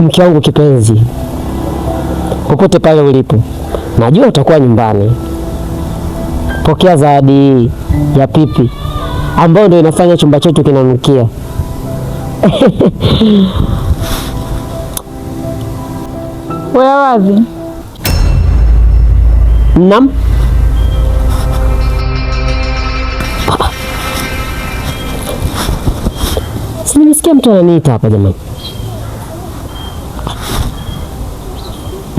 Mke wangu kipenzi, popote pale ulipo, najua utakuwa nyumbani. Pokea zawadi hii ya pipi ambayo ndio inafanya chumba chetu kinanukia. Wewe wapi? Naam. Si nimesikia mtu ananiita hapa jamani.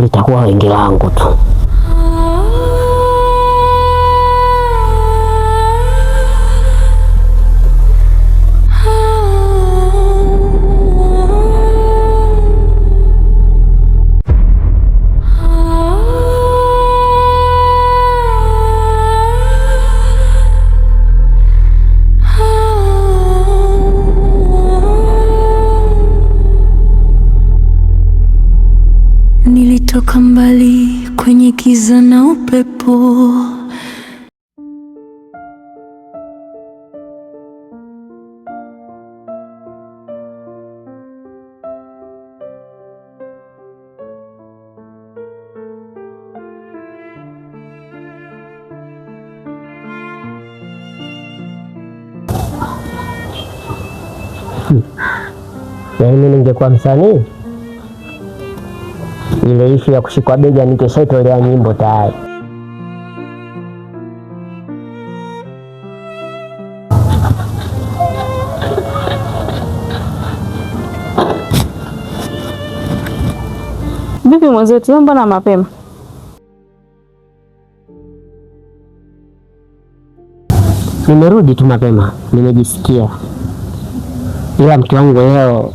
Litakuwa wengi langu tu. Nilitoka mbali kwenye giza na upepo, Yaani mimi ningekuwa msanii, ile ishu ya kushikwa bega nikeshaitolea nyimbo tayari. Vipi mwenzetu, mbona mapema? Nimerudi tu mapema, nimejisikia. Ila mke wangu leo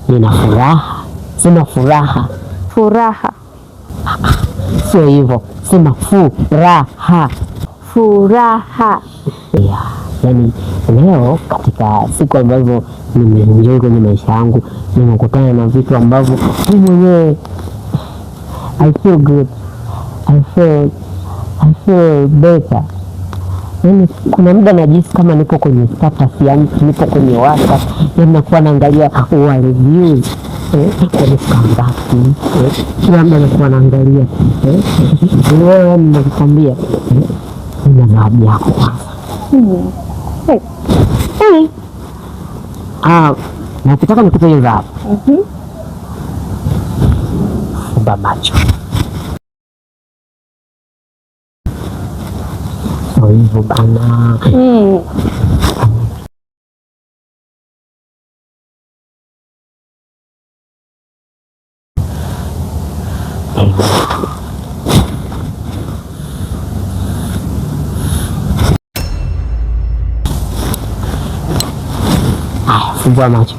nina furaha. Sema furaha. Furaha? Sio hivyo, sema furaha. Furaha. Yeah. Yani leo katika siku ambazo nimeenjoy kwenye maisha yangu, nimekutana na vitu ambavyo mimi mwenyewe I feel good. I feel better. Yani kuna muda najisi kama nipo kwenye status ya mtu, nipo kwenye WhatsApp, yani nakuwa naangalia wa reviews wamefika ngapi, kila muda nakuwa naangalia wewe, yani nakwambia ina zawadi yako kwanza. Nakutaka nikupe hiyo zawadi. Fumba macho. Sio hivyo bana. Fumba macho.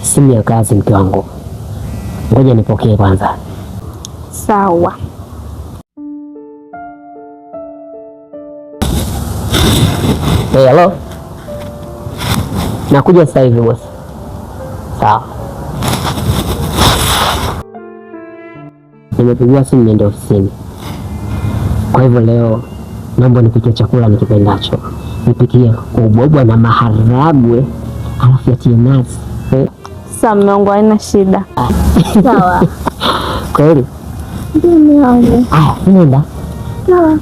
Simu ya kazi mke wangu, ngoja nipokee kwanza. Sawa. Hello, nakuja sasa hivi bosi. Sawa, nimepigiwa simu niende ofisini. Kwa hivyo leo naomba nipikie chakula nikipendacho, nipikie ubwabwa na maharagwe alafu yatie nazi. Sasa mume wangu haina shida. Sawa. Kweli? Ndio mume wangu. Nenda. Sawa.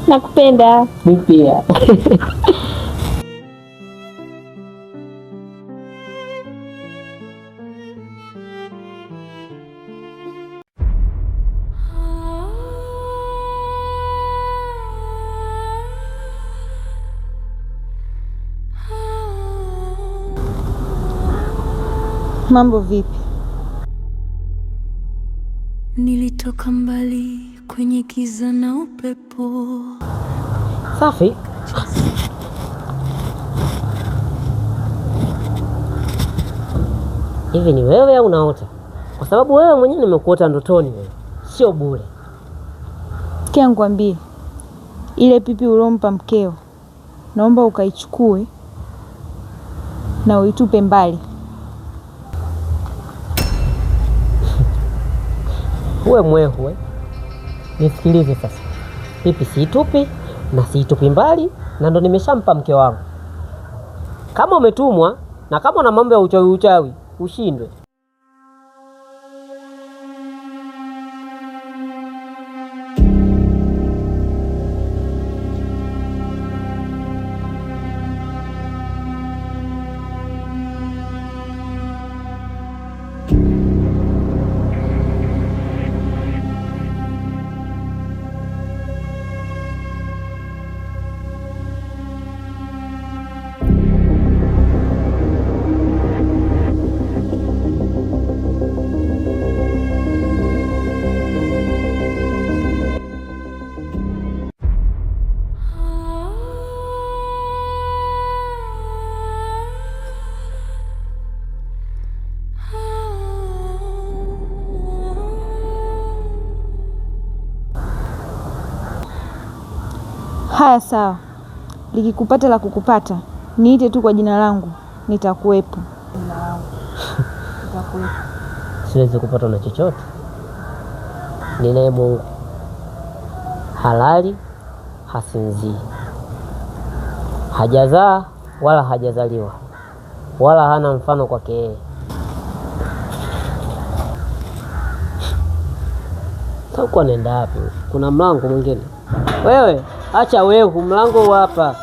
Nakupenda. Mimi pia. Mambo vipi? Nilitoka mbali kwenye giza na upepo. Safi. Hivi ni wewe au unaota? Kwa sababu wewe mwenyewe nimekuota ndotoni wewe. Sio bure. Sikia nikwambie. Ile pipi uliompa mkeo, naomba ukaichukue na uitupe mbali. Uwe mwehu. Nisikilize sasa. Pipi siitupi na siitupi mbali, na ndo nimeshampa mke wangu. Kama umetumwa na kama una mambo ya uchawi ushindwe. Haya sawa. Likikupata la kukupata, niite tu kwa jina langu, nitakuwepo. Siwezi kupata na chochote. Ninaye Mungu. Halali, hasinzii. Hajazaa wala hajazaliwa. Wala hana mfano kwake yeye. Sasa nenda wapi? Kuna mlango mwingine. Wewe, acha wewe, mlango hapa.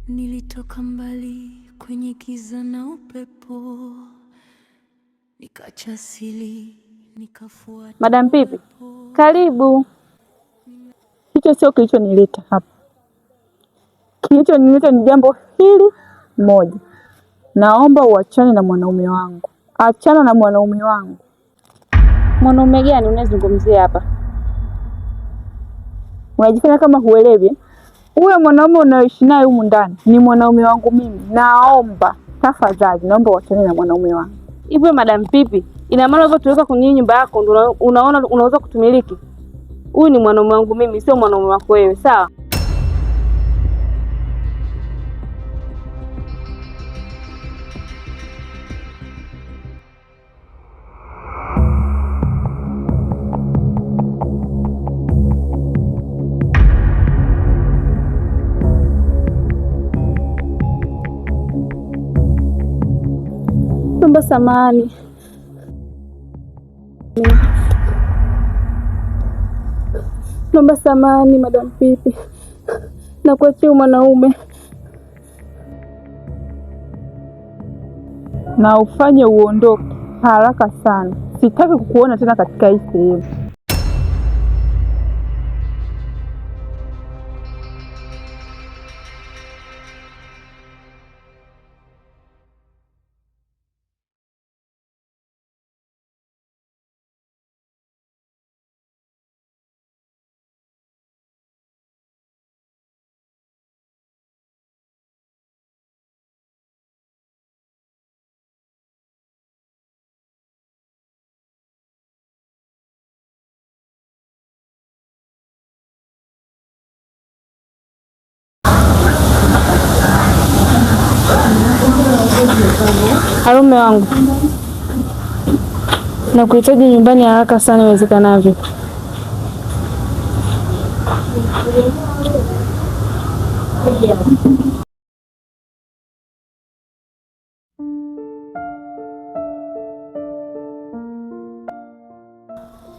Nilitoka mbali kwenye giza na upepo, nikacha asili, nikafuata. Madam Pipi, karibu. Hicho sio kilichonileta hapa. Kilichonileta ni jambo hili moja. Naomba uachane na mwanaume wangu. Achana na mwanaume wangu. Mwanaume gani unazungumzia hapa? Unajifanya kama huelewi. Huyo mwanaume unaoishi naye humu ndani ni mwanaume wangu mimi. Naomba tafadhali, naomba uachane na mwanaume wangu. Hivyo Madam Pipi, ina maana hivyo tuweka kwenye nyumba yako ndio unaona unaweza kutumiliki? Huyu ni mwanaume wangu mimi, sio mwanaume wako wewe, sawa? Naomba samahani. Naomba samahani Madam Pipi. Na kuachia mwanaume. Na ufanye uondoke haraka sana. Sitaki kukuona tena katika hii sehemu. Harume wangu, nakuhitaji nyumbani haraka sana iwezekanavyo.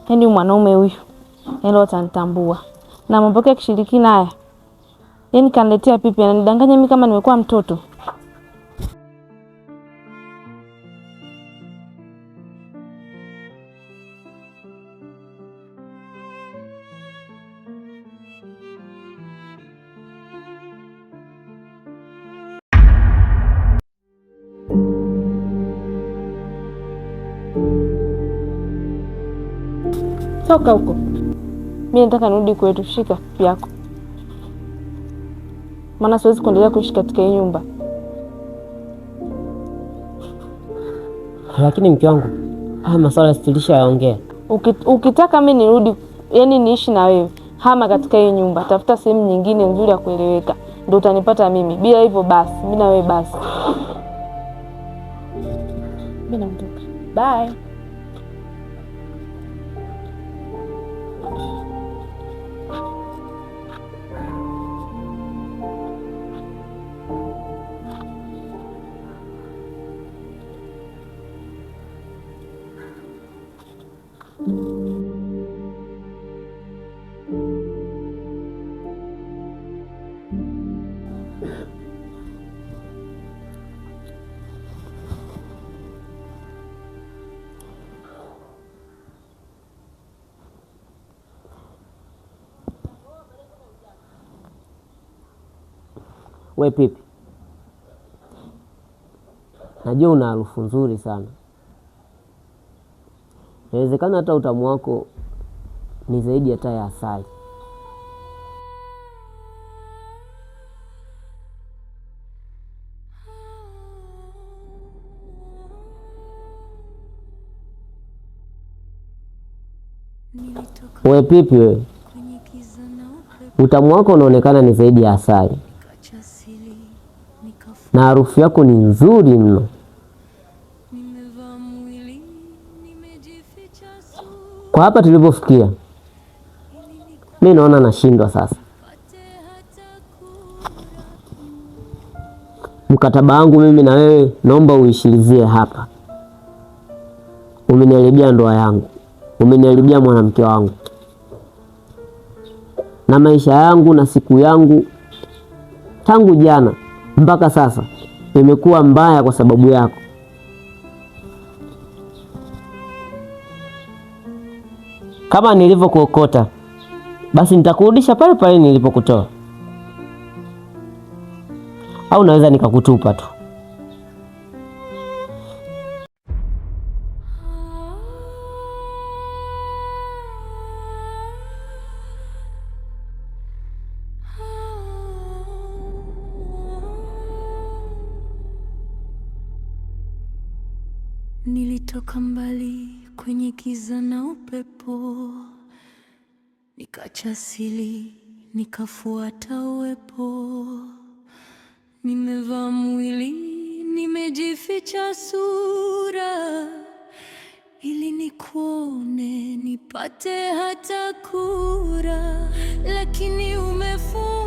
Yaani mwanaume huyu, yaani utanitambua. Na mambo ya kishirikina haya. Yaani kaniletea Pipi, ananidanganya mimi kama nimekuwa mtoto. Toka huko. Mimi nataka nirudi kwetu. Shika yako, maana siwezi kuendelea kuishi katika hii nyumba. Lakini mke wangu, masuala tulisha yaongea. Ukitaka mimi nirudi, yani niishi na wewe, hama katika hii nyumba, tafuta sehemu nyingine nzuri ya kueleweka, ndio utanipata mimi. Bila hivyo basi, mimi na wewe basi. Mimi naondoka. Bye. We Pipi, najua una harufu nzuri sana. Inawezekana hata utamu wako ni zaidi hata ya asali. We Pipi, we utamu wako unaonekana ni zaidi ya asali, na harufu yako ni nzuri mno. Kwa hapa tulipofikia, mimi naona nashindwa sasa. Mkataba wangu mimi na wewe naomba uishilizie hapa. Umeniharibia ndoa yangu, umeniharibia mwanamke wangu, na maisha yangu na siku yangu tangu jana mpaka sasa imekuwa mbaya kwa sababu yako. Kama nilivyokuokota, basi nitakurudisha pale pale nilipokutoa, au naweza nikakutupa tu. Nilitoka mbali kwenye giza na upepo, nikacha asili, nikafuata uwepo. Nimevaa mwili, nimejificha sura, ili nikuone, nipate hata kura, lakini umefu